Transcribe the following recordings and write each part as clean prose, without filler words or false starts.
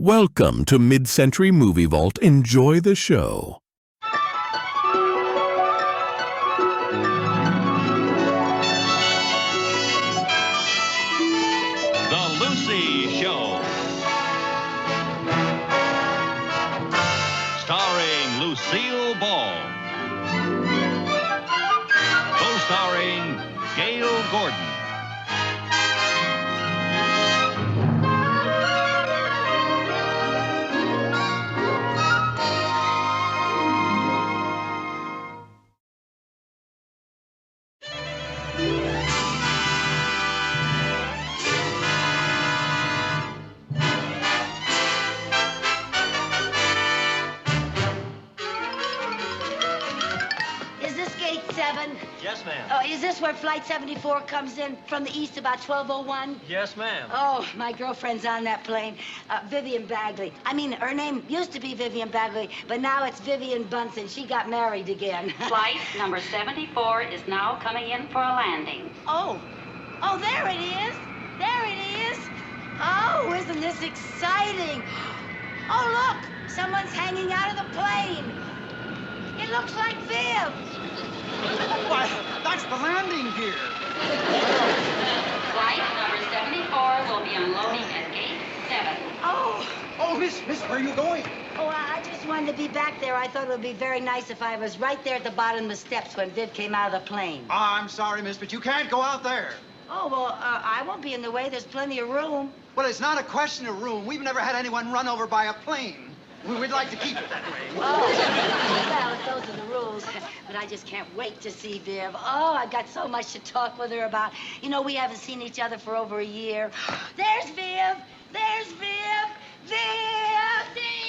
Welcome to Mid-Century Movie Vault. Enjoy the show. The Lucy Show. Starring Lucille Ball. Co-starring Gail Gordon. Yes, ma'am. Oh, is this where Flight 74 comes in from the east about 12:01? Yes, ma'am. Oh, my girlfriend's on that plane. Vivian Bagley. I mean, her name used to be Vivian Bagley, but now it's Vivian Bunsen. She got married again. Flight number 74 is now coming in for a landing. Oh, there it is. There it is. Oh, isn't this exciting? Oh, look, someone's hanging out of the plane. It looks like Viv. Why, that's the landing gear. Flight number 74 will be unloading at gate 7. Oh, miss, where are you going? Oh, I just wanted to be back there. I thought it would be very nice if I was right there at the bottom of the steps when Viv came out of the plane. I'm sorry, miss, but you can't go out there. Oh, well, I won't be in the way. There's plenty of room. Well, it's not a question of room. We've never had anyone run over by a plane. We'd like to keep it that way. Oh, well, those are the rules. But I just can't wait to see Viv. Oh, I've got so much to talk with her about. You know, we haven't seen each other for over a year. There's Viv. There's Viv. Viv! Viv!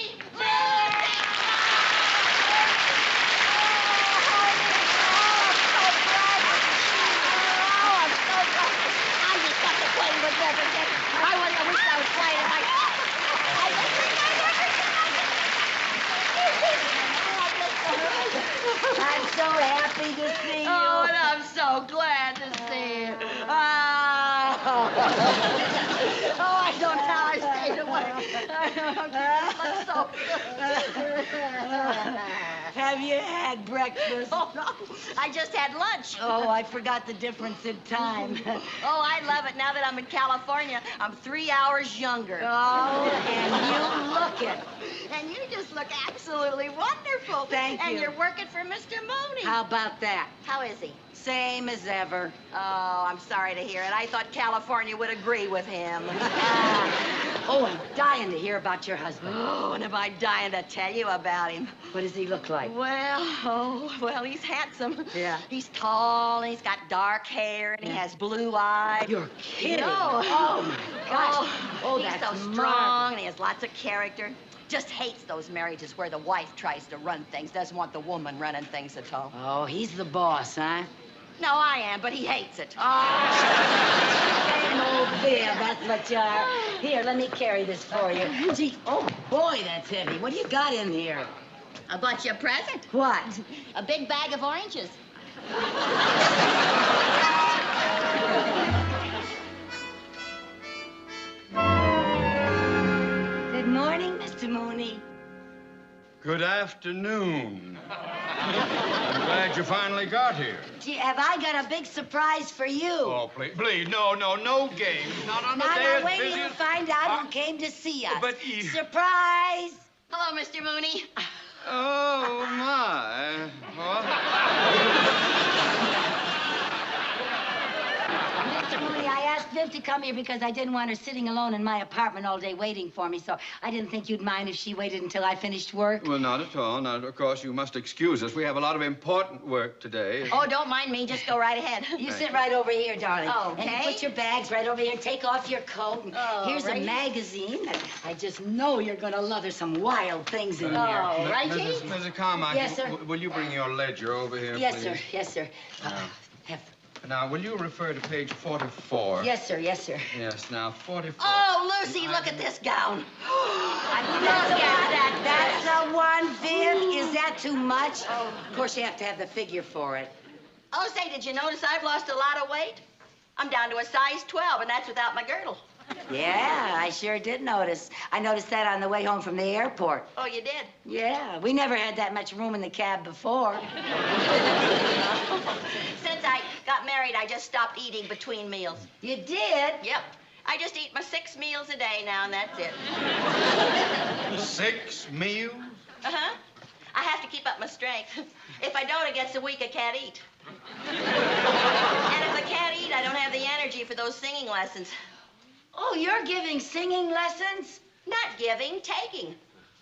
I'm so happy to see you. Oh, and I'm so glad to see you. Oh, I don't know how I stayed away. Have you had breakfast? Oh, no, I just had lunch. Oh, I forgot the difference in time. Oh, I love it. Now that I'm in California, I'm 3 hours younger. Oh, and you look it. And you just look absolutely wonderful. Thank you. And you're working for Mr. Mooney. How about that? How is he? Same as ever. Oh, I'm sorry to hear it. I thought California would agree with him. Oh, I'm dying to hear about your husband. Oh, and am I dying to tell you about him? What does he look like? Well, he's handsome. Yeah. He's tall, and he's got dark hair, and he has blue eyes. You're kidding. No. Oh, my gosh. Oh, he's that's so marvelous. strong, and he has lots of character. Just hates those marriages where the wife tries to run things, doesn't want the woman running things at all. Oh, he's the boss, huh? No, I am, but he hates it. Oh, same old Viv, that's what you are. Here, let me carry this for you. Gee, oh, boy, that's heavy. What do you got in here? I bought you a present. What? A big bag of oranges. Good morning, Mr. Mooney. Good afternoon. I'm glad you finally got here. Gee, have I got a big surprise for you? Oh, please, no games. Not on the Now, day now, as wait busy till you as... find out who came to see us. But you... Surprise! Hello, Mr. Mooney. Oh, my. What? Mr. Mooney, I asked Viv to come here because I didn't want her sitting alone in my apartment all day waiting for me, so I didn't think you'd mind if she waited until I finished work. Well, not at all. Of course, you must excuse us. We have a lot of important work today. Oh, don't mind me. Just go right ahead. You sit right over here, darling. Okay. And you put your bags right over here and take off your coat. And here's right. a magazine that I just know you're going to love. There's some wild things in there. Oh, righty. Mrs. Carmichael, Yes, sir. Will you bring your ledger over here, Yes, please? sir. Yes, sir. Now, will you refer to page 44? Yes, sir. Yes, sir. Yes, now, 44. Oh, Lucy, look at this gown. Look at that. That's the one, Viv. Is that too much? Oh. Of course, you have to have the figure for it. Oh, say, did you notice I've lost a lot of weight? I'm down to a size 12, and that's without my girdle. Yeah, I sure did notice. I noticed that on the way home from the airport. Oh, you did? Yeah, we never had that much room in the cab before. Since I got married, I just stopped eating between meals. You did? Yep. I just eat my 6 meals a day now, and that's it. 6 meals? Uh-huh. I have to keep up my strength. If I don't, it gets a week I can't eat. And if I can't eat, I don't have the energy for those singing lessons. Oh, you're giving singing lessons? Not giving, taking.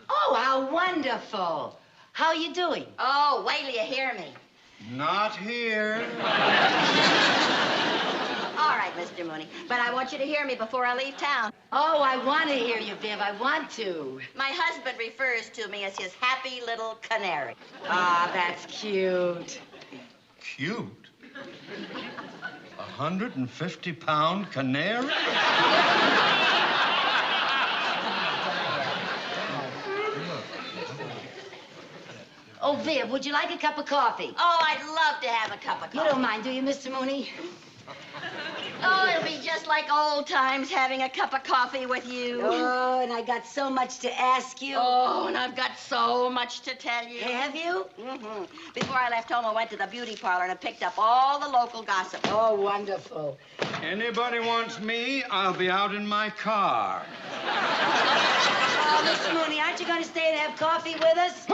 Oh, how wonderful. How are you doing? Oh, wait till you hear me. Not here. All right, Mr. Mooney, but I want you to hear me before I leave town. Oh, I want to hear you, Viv. I want to. My husband refers to me as his happy little canary. Ah, that's cute. Cute. 150-pound canary? Oh, Viv, would you like a cup of coffee? Oh, I'd love to have a cup of You coffee. don't mind, do you, Mr. Mooney? Oh, it'll be just like old times having a cup of coffee with you. Oh, and I got so much to ask you. Oh, and I've got so much to tell you. Have you? Mm-hmm. Before I left home, I went to the beauty parlor and I picked up all the local gossip. Oh, wonderful. Anybody wants me, I'll be out in my car. Oh, Mr. Mooney, aren't you going to stay and have coffee with us?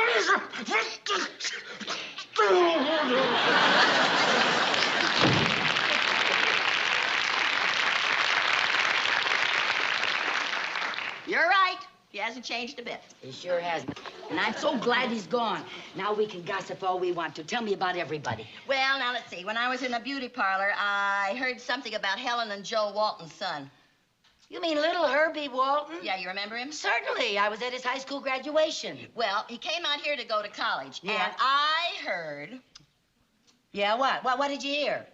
You're right. He hasn't changed a bit. He sure hasn't. And I'm so glad he's gone. Now we can gossip all we want to. Tell me about everybody. Well, now let's see. When I was in the beauty parlor, I heard something about Helen and Joe Walton's son. You mean little Herbie Walton? Yeah, you remember him? Certainly. I was at his high school graduation. Well, he came out here to go to college. Yeah. And I heard... Yeah, what? What did you hear?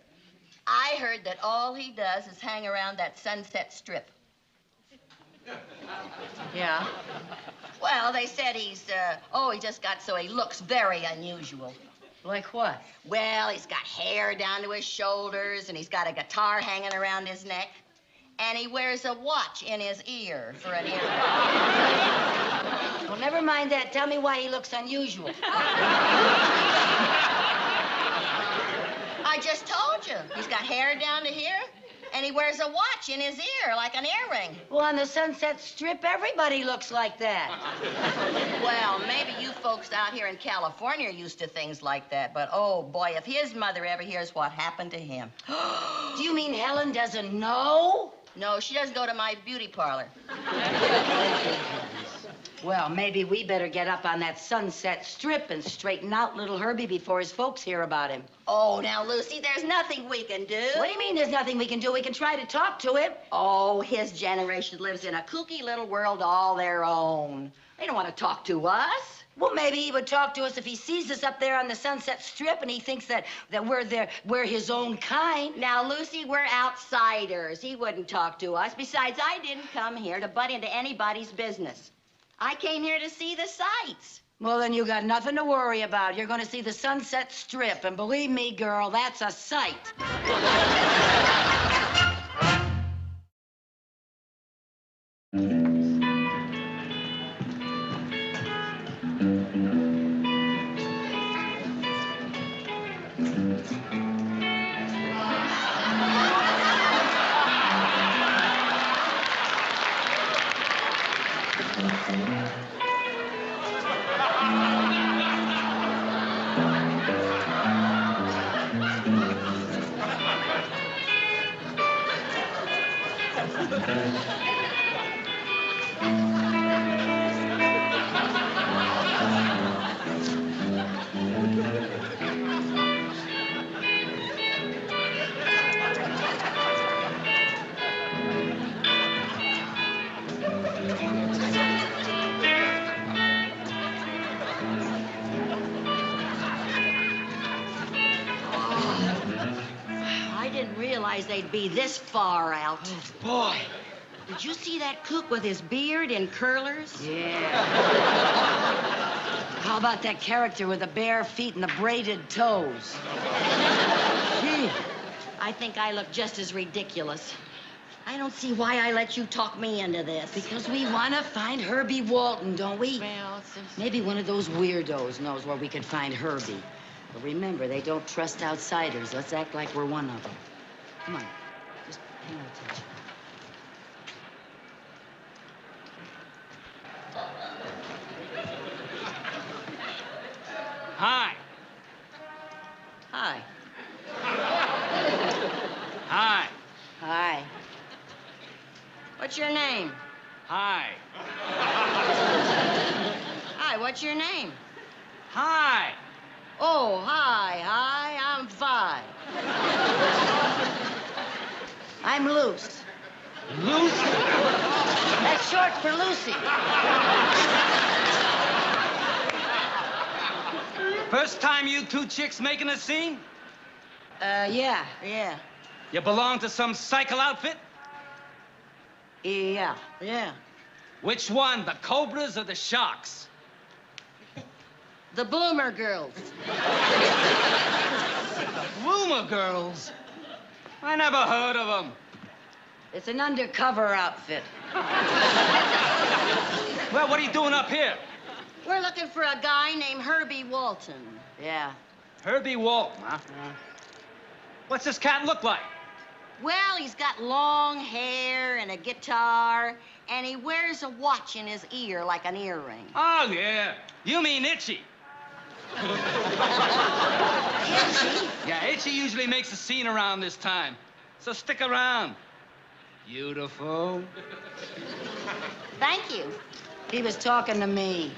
I heard that all he does is hang around that Sunset Strip. Yeah. Well, they said he just got so he looks very unusual. Like what? Well, he's got hair down to his shoulders, and he's got a guitar hanging around his neck, and he wears a watch in his ear for an earring. Well, never mind that. Tell me why he looks unusual. I just told you. He's got hair down to here, and he wears a watch in his ear like an earring. Well, on the Sunset Strip, everybody looks like that. Well, maybe you folks out here in California are used to things like that, but oh, boy, if his mother ever hears what happened to him. Do you mean Helen doesn't know? No, she doesn't go to my beauty parlor. Well, maybe we better get up on that Sunset Strip and straighten out little Herbie before his folks hear about him. Oh, now, Lucy, there's nothing we can do. What do you mean there's nothing we can do? We can try to talk to him. Oh, his generation lives in a kooky little world all their own. They don't want to talk to us. Well, maybe he would talk to us if he sees us up there on the Sunset Strip and he thinks that we're his own kind. Now, Lucy, we're outsiders. He wouldn't talk to us. Besides, I didn't come here to butt into anybody's business. I came here to see the sights. Well, then you got nothing to worry about. You're going to see the Sunset Strip, and believe me, girl, that's a sight. I didn't realize they'd be this far out. Oh, boy. Did you see that kook with his beard in curlers? Yeah. How about that character with the bare feet and the braided toes? I think I look just as ridiculous. I don't see why I let you talk me into this. Because we want to find Herbie Walton, don't we? Well, Maybe one of those weirdos knows where we can find Herbie. But remember, they don't trust outsiders. Let's act like we're one of them. Come on, just pay no attention. Hi. Hi. Hi. Hi. What's your name? Hi. Hi, what's your name? Hi. Oh, hi, I'm Vi. I'm Luce. Lucy? That's short for Lucy. First time you two chicks making a scene? Yeah. You belong to some cycle outfit? Yeah. Which one, the Cobras or the Sharks? The Bloomer Girls. Bloomer Girls? I never heard of them. It's an undercover outfit. Well, what are you doing up here? We're looking for a guy named Herbie Walton. Yeah. Herbie Walton, huh? What's this cat look like? Well, he's got long hair and a guitar, and he wears a watch in his ear like an earring. Oh, yeah. You mean Itchy. Itchy? Yeah, Itchy usually makes a scene around this time. So stick around. Beautiful. Thank you. He was talking to me.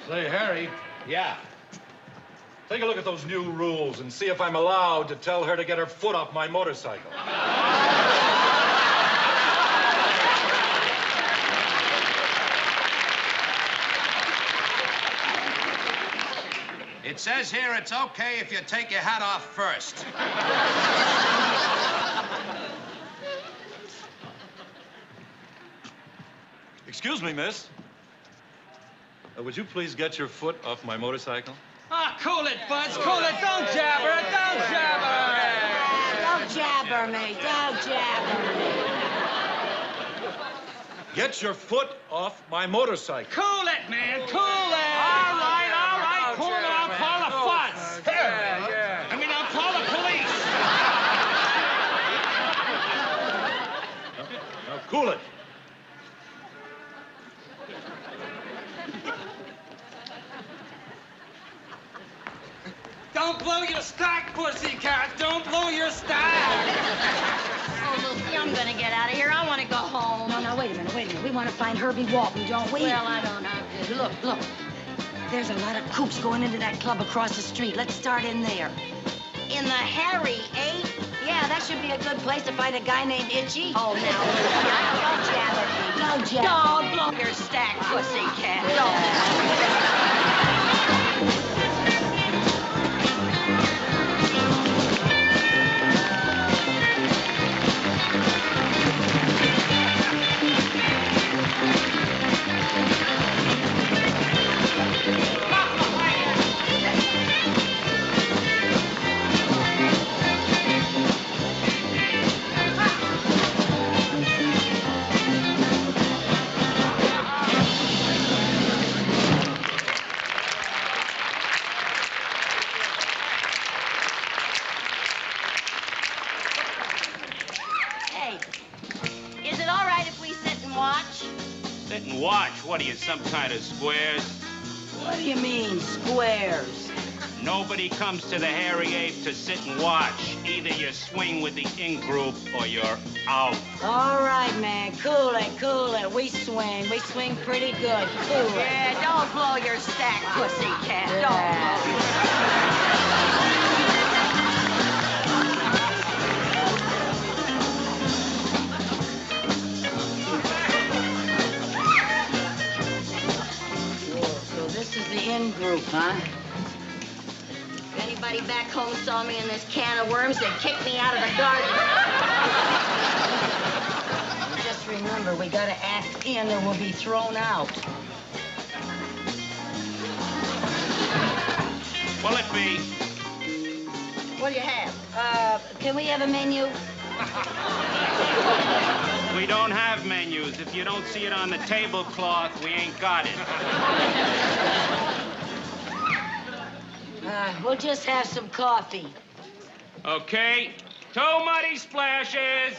Say, Harry, Yeah. take a look at those new rules and see if I'm allowed to tell her to get her foot off my motorcycle. It says here it's okay if you take your hat off first. Excuse me, miss. Would you please get your foot off my motorcycle? Ah, cool it, Buzz. Cool it. Don't jabber. Don't jabber. Don't jabber me. Don't jabber me. Get your foot off my motorcycle. Cool it, man. Cool it. All right. Cool it. I'll call the fuss. Yeah. I mean, I'll call the police. Now, cool it. Don't blow your stack, pussycat. Don't blow your stack. Oh, Lucy, I'm gonna get out of here. I want to go home. No, wait a minute. We want to find Herbie Walton, don't we? Well, I don't know. Look. There's a lot of coops going into that club across the street. Let's start in there. In the Harry, eh? Yeah, that should be a good place to find a guy named Itchy. Oh, now, don't jabber me. Don't jabber. Don't blow your stack, pussycat. Sit and watch. What are you, some kind of squares? What do you mean, squares? Nobody comes to the Hairy Ape to sit and watch. Either you swing with the in-group or you're out. All right, man. Cool it. We swing pretty good. Cool it. Yeah, don't blow your stack, pussycat. Don't blow your So this is the in-group, huh? If anybody back home saw me in this can of worms, they'd kick me out of the garden. Just remember, remember, we gotta act in or we'll be thrown out. Will it be? What do you have? Can we have a menu? We don't have menus. If you don't see it on the tablecloth, we ain't got it. We'll just have some coffee. Okay. 2 muddy splashes.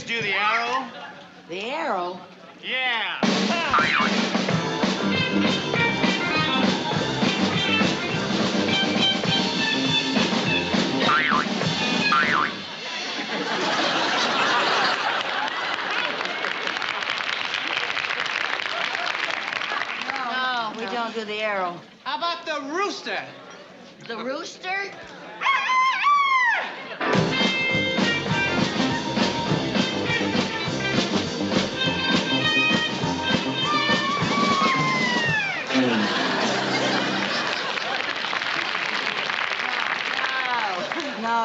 Do the arrow? The arrow? Yeah. No, we don't do the arrow. How about the rooster? The rooster?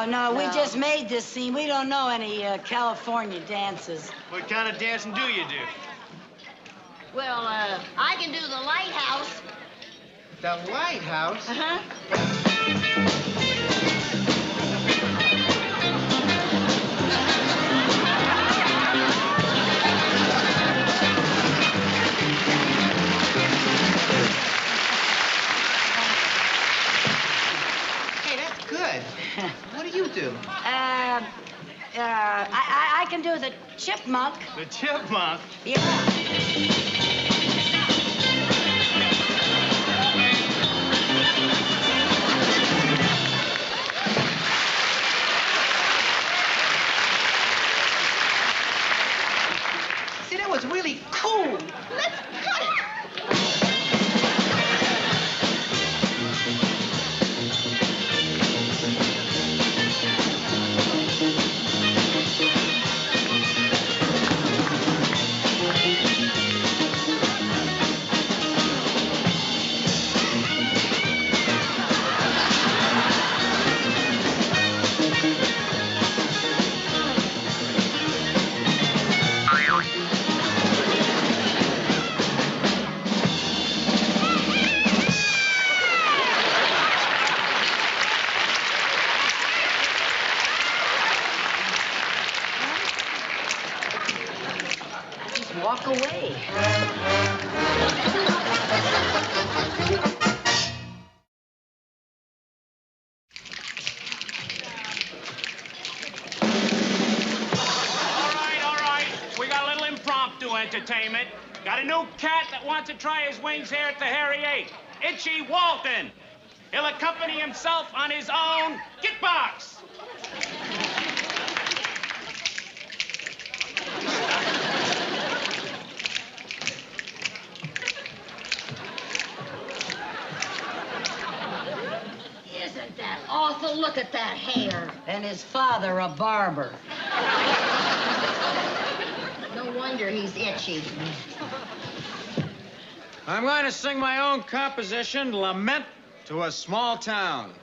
No, we just made this scene. We don't know any California dances. What kind of dancing do you do? Well, I can do the lighthouse. The lighthouse? Uh-huh. Hey, that's good. What do you do? I can do the chipmunk. The chipmunk? Yeah. See, that was really cool. Let's cut it. Walk away. All right. We got a little impromptu entertainment. Got a new cat that wants to try his wings here at the Harry 8. Itchy Walton. He'll accompany himself on his own kickbox. Isn't that awful? Look at that hair. And his father, a barber. No wonder he's itchy. I'm going to sing my own composition, Lament to a Small Town.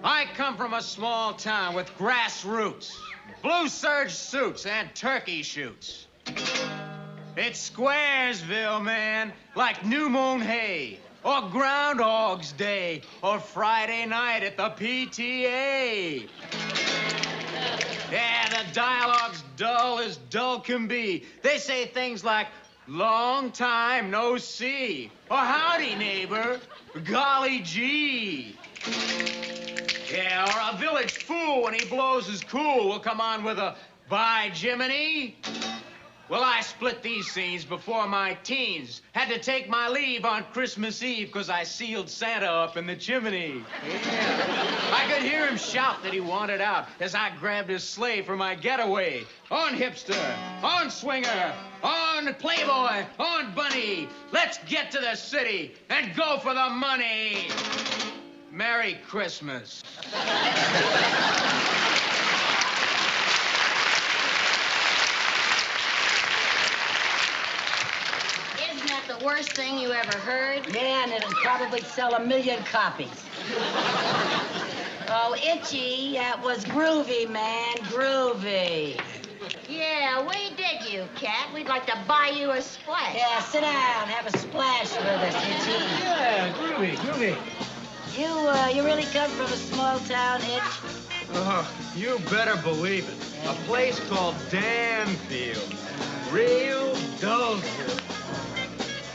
I come from a small town with grassroots, blue serge suits, and turkey shoots. It's Squaresville, man, like new moon hay, or Groundhog's Day, or Friday night at the PTA. Yeah, the dialogue's as dull can be. They say things like, long time no see, or howdy, neighbor, golly gee. Yeah, or a village fool, when he blows his cool, will come on with a, by Jiminy. Well, I split these scenes before my teens. Had to take my leave on Christmas Eve because I sealed Santa up in the chimney. Yeah. I could hear him shout that he wanted out as I grabbed his sleigh for my getaway. On hipster, on swinger, on playboy, on bunny. Let's get to the city and go for the money. Merry Christmas. Isn't that the worst thing you ever heard? Man, it'll probably sell 1 million copies. Oh, Itchy, that was groovy, man, groovy. Yeah, we dig you, Cat. We'd like to buy you a splash. Yeah, sit down, have a splash with us, Itchy. Yeah, groovy. You really come from a small town, Itch? Oh, you better believe it. A place called Danfield. Real Dullville.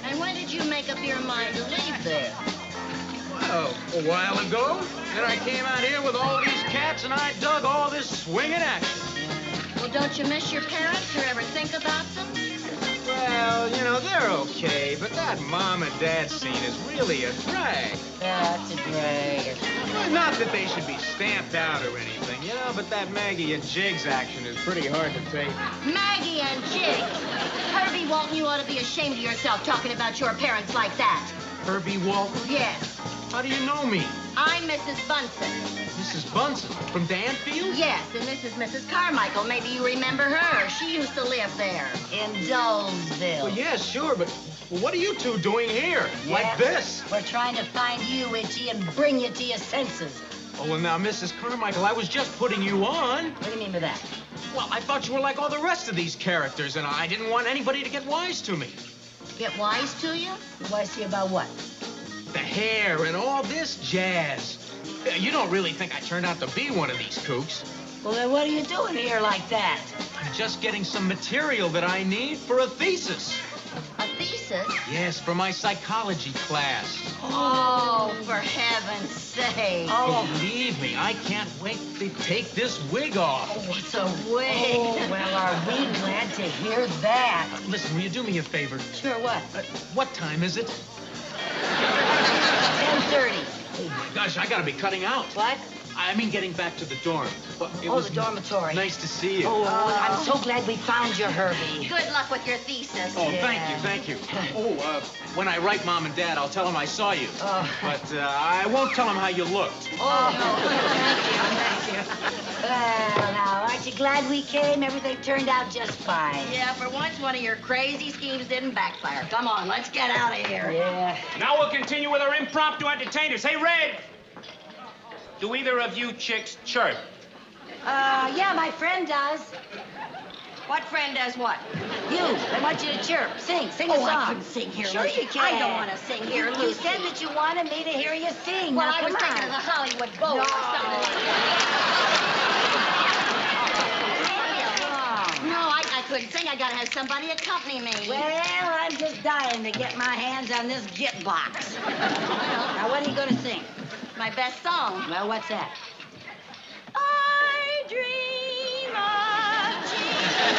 And when did you make up your mind to leave there? Well, a while ago. Then I came out here with all these cats and I dug all this swinging action. Well, don't you miss your parents or ever think about them? Well, you know, they're okay, but that mom and dad scene is really a drag. Yeah, it's a drag. Well, not that they should be stamped out or anything, you know, but that Maggie and Jiggs action is pretty hard to take. Maggie and Jiggs. Herbie Walton, you ought to be ashamed of yourself talking about your parents like that. Herbie Walton? Yes. How do you know me? I'm Mrs. Bunsen. Mrs. Bunsen from Danfield? Yes, and this is Mrs. Carmichael. Maybe you remember her. She used to live there. In Dolesville. Well, yeah, sure, but what are you two doing here? Yeah, Like this? We're trying to find you, Itchy, and bring you to your senses. Oh, well, now, Mrs. Carmichael, I was just putting you on. What do you mean by that? Well, I thought you were like all the rest of these characters, and I didn't want anybody to get wise to me. Get wise to you? Wise to you about what? The hair and all this jazz. You don't really think I turned out to be one of these kooks. Well, then what are you doing here like that? I'm just getting some material that I need for a thesis. A thesis? Yes, for my psychology class. Oh, for heaven's sake. Oh. Believe me, I can't wait to take this wig off. Oh, what's a wig? Oh, well, are we glad to hear that? Listen, will you do me a favor? Sure, what? What time is it? 10:30. Oh, my gosh, I gotta be cutting out. What? I mean getting back to the dorm. But it was the dormitory. Nice to see you. Oh, I'm so glad we found you, Herbie. Good luck with your thesis. Oh, Yeah. thank you. Oh, when I write Mom and Dad, I'll tell them I saw you. Oh. But I won't tell them how you looked. Oh, thank you. Well, now, aren't you glad we came? Everything turned out just fine. Yeah, for once, one of your crazy schemes didn't backfire. Come on, let's get out of here. Yeah. Now we'll continue with our impromptu entertainers. Hey, Red! Do either of you chicks chirp? Yeah, my friend does. What friend does what? You. I want you to chirp. Sing a song. I couldn't sing here, Sure Lucy. you can. I don't want to sing here, You Lucy. said that you wanted me to hear you sing. Well, Now, I was come thinking on. of the Hollywood Bowl or something like that. No, I couldn't sing. I gotta have somebody accompany me. Well, I'm just dying to get my hands on this git box. Now, what are you gonna sing? My best song. Well, what's that? I dream of Jesus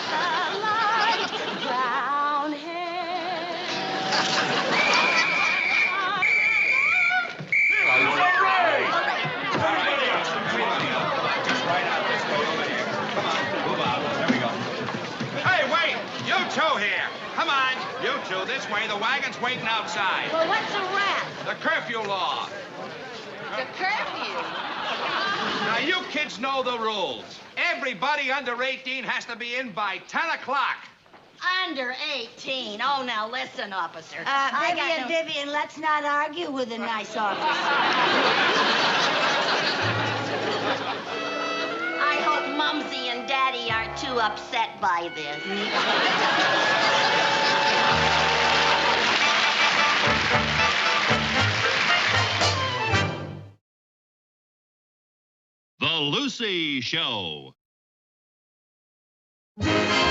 with a light brown hair. Hey, wait! You two here. Come on, you two this way. The wagon's waiting outside. Well, what's a rap? The curfew law. The curfew. Now, you kids know the rules. Everybody under 18 has to be in by 10 o'clock. Under 18. Oh, now listen, officer. Vivian, let's not argue with a nice officer. I hope Mumsy and Daddy aren't too upset by this. The Lucy Show. Bye.